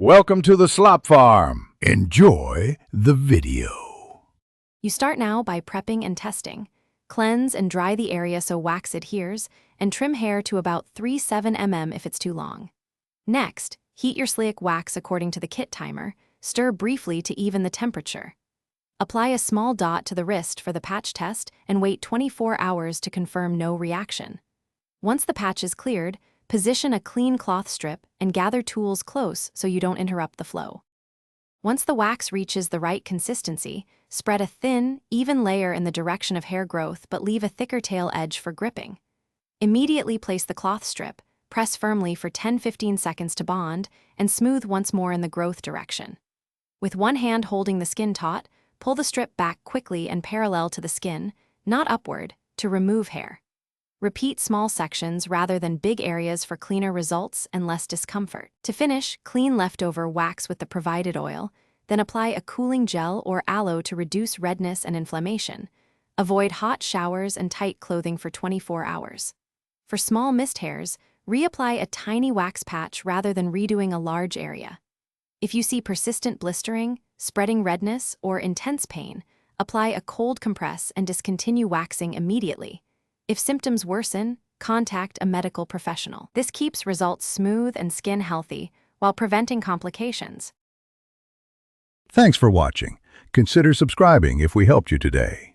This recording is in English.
Welcome to the Slop Farm. Enjoy the video. You start now by prepping and testing. Cleanse and dry the area so wax adheres, and trim hair to about 3-7 mm if it's too long. Next, heat your Sliick wax according to the kit timer. Stir briefly to even the temperature. Apply a small dot to the wrist for the patch test and wait 24 hours to confirm no reaction. Once the patch is cleared, position a clean cloth strip and gather tools close so you don't interrupt the flow. Once the wax reaches the right consistency, spread a thin, even layer in the direction of hair growth but leave a thicker tail edge for gripping. Immediately place the cloth strip, press firmly for 10-15 seconds to bond, and smooth once more in the growth direction. With one hand holding the skin taut, pull the strip back quickly and parallel to the skin, not upward, to remove hair. Repeat small sections rather than big areas for cleaner results and less discomfort. To finish, clean leftover wax with the provided oil, then apply a cooling gel or aloe to reduce redness and inflammation. Avoid hot showers and tight clothing for 24 hours. For small mist hairs, reapply a tiny wax patch rather than redoing a large area. If you see persistent blistering, spreading redness, or intense pain, apply a cold compress and discontinue waxing immediately. If symptoms worsen, contact a medical professional. This keeps results smooth and skin healthy while preventing complications. Thanks for watching. Consider subscribing if we helped you today.